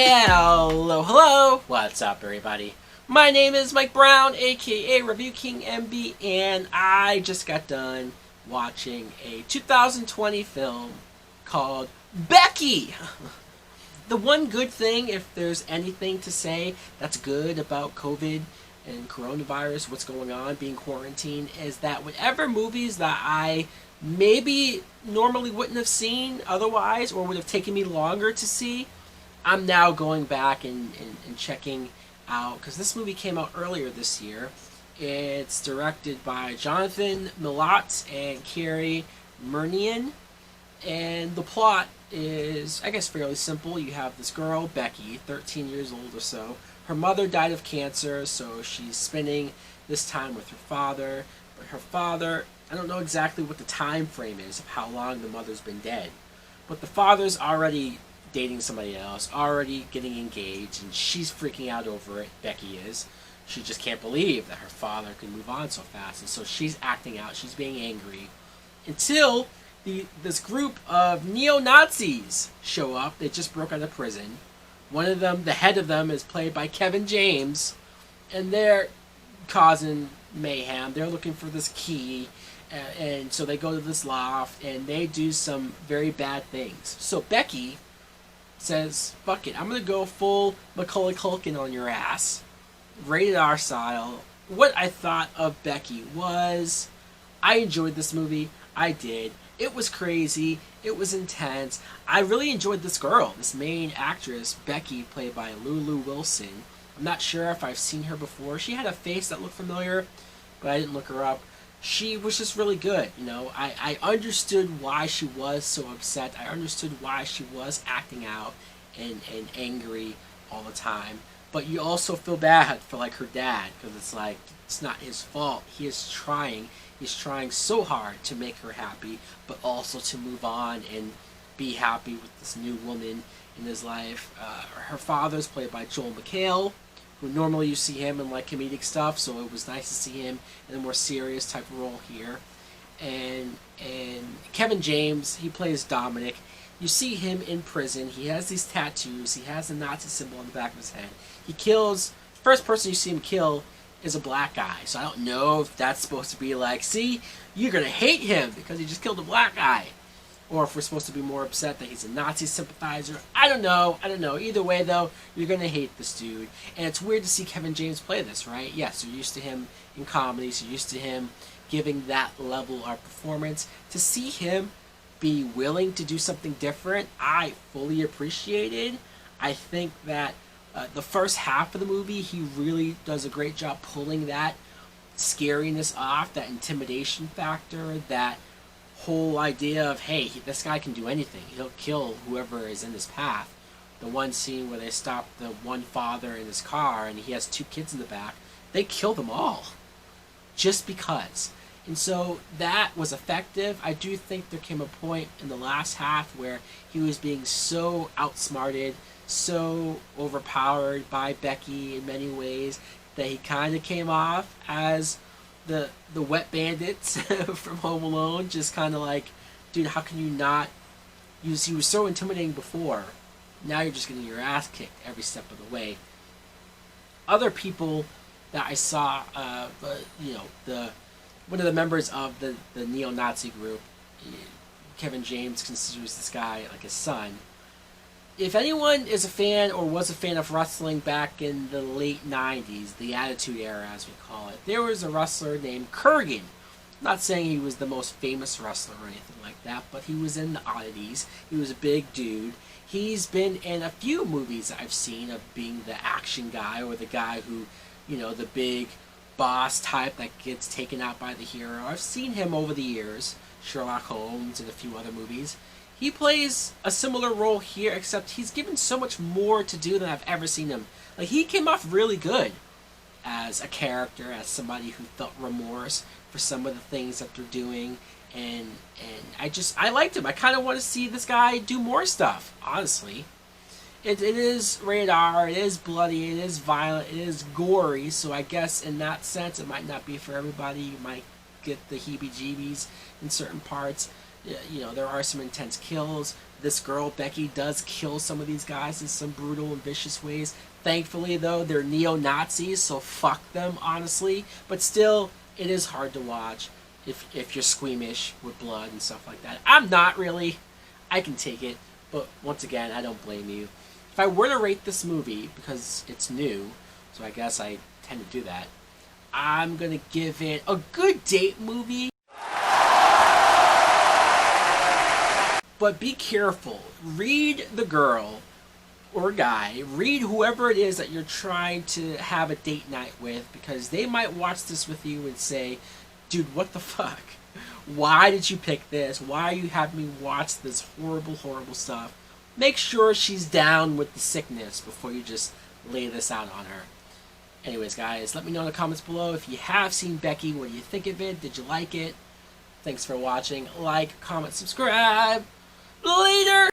Hello, hello! What's up, everybody? My name is Mike Brown, aka Review King MB, and I just got done watching a 2020 film called Becky! The one good thing, if there's anything to say that's good about COVID and coronavirus, what's going on, being quarantined, is that whatever movies that I maybe normally wouldn't have seen otherwise or would have taken me longer to see, I'm now going back and checking out, because this movie came out earlier this year. It's directed by Jonathan Milott and Carrie Murnian, and the plot is, I guess, fairly simple. You have this girl, Becky, 13 years old or so. Her mother died of cancer, so she's spending this time with her father. But her father, I don't know exactly what the time frame is of how long the mother's been dead, but the father's already dating somebody else, already getting engaged, and she's freaking out over it. Becky is. She just can't believe that her father could move on so fast, and so she's acting out, she's being angry, until this group of neo-Nazis show up. They just broke out of prison. One of them, the head of them, is played by Kevin James, and they're causing mayhem. They're looking for this key, and so they go to this loft, and they do some very bad things. So Becky says, fuck it, I'm going to go full Macaulay Culkin on your ass. Rated R style. What I thought of Becky was, I enjoyed this movie. I did. It was crazy. It was intense. I really enjoyed this girl, this main actress, Becky, played by Lulu Wilson. I'm not sure if I've seen her before. She had a face that looked familiar, but I didn't look her up. She was just really good, you know. I understood why she was so upset. I understood why she was acting out and angry all the time. But you also feel bad for, like, her dad, because it's like, it's not his fault. He is trying. He's trying so hard to make her happy, but also to move on and be happy with this new woman in his life. Her father's played by Joel McHale, who normally you see him in like comedic stuff, so it was nice to see him in a more serious type of role here. And Kevin James, he plays Dominic. You see him in prison. He has these tattoos. He has a Nazi symbol on the back of his head. He kills, first person you see him kill is a black guy. So I don't know if that's supposed to be like, see, you're going to hate him because he just killed a black guy. Or if we're supposed to be more upset that he's a Nazi sympathizer. I don't know. Either way, though, you're going to hate this dude. And it's weird to see Kevin James play this, right? Yes, you're used to him in comedies. You're used to him giving that level of performance. To see him be willing to do something different, I fully appreciated. I think that the first half of the movie, he really does a great job pulling that scariness off, that intimidation factor, that whole idea of, hey, this guy can do anything. He'll kill whoever is in his path. The one scene where they stop the one father in his car and he has two kids in the back, they kill them all just because. And so that was effective. I do think there came a point in the last half where he was being so outsmarted, so overpowered by Becky in many ways, that he kind of came off as the wet bandits from Home Alone, just kind of like, dude, how can you not use, he was so intimidating before, now you're just getting your ass kicked every step of the way. Other people that I saw, one of the members of the neo-Nazi group, Kevin James considers this guy like his son. If anyone is a fan or was a fan of wrestling back in the late 90s, the Attitude Era as we call it, there was a wrestler named Kurgan. I'm not saying he was the most famous wrestler or anything like that, but he was in the oddities. He was a big dude. He's been in a few movies I've seen of being the action guy or the guy who, you know, the big boss type that gets taken out by the hero. I've seen him over the years, Sherlock Holmes and a few other movies. He plays a similar role here, except he's given so much more to do than I've ever seen him. Like, he came off really good as a character, as somebody who felt remorse for some of the things that they're doing, and I liked him. I kind of want to see this guy do more stuff, honestly. It is rated R, it is bloody, it is violent, it is gory, so I guess in that sense it might not be for everybody. You might get the heebie-jeebies in certain parts. You know, there are some intense kills. This girl, Becky, does kill some of these guys in some brutal and vicious ways. Thankfully, though, they're neo-Nazis, so fuck them, honestly. But still, it is hard to watch if you're squeamish with blood and stuff like that. I'm not really. I can take it. But once again, I don't blame you. If I were to rate this movie, because it's new, so I guess I tend to do that, I'm going to give it a good date movie. But be careful. Read the girl or guy. Read whoever it is that you're trying to have a date night with, because they might watch this with you and say, dude, what the fuck? Why did you pick this? Why are you having me watch this horrible, horrible stuff? Make sure she's down with the sickness before you just lay this out on her. Anyways, guys, let me know in the comments below if you have seen Becky. What do you think of it? Did you like it? Thanks for watching. Like, comment, subscribe. Later!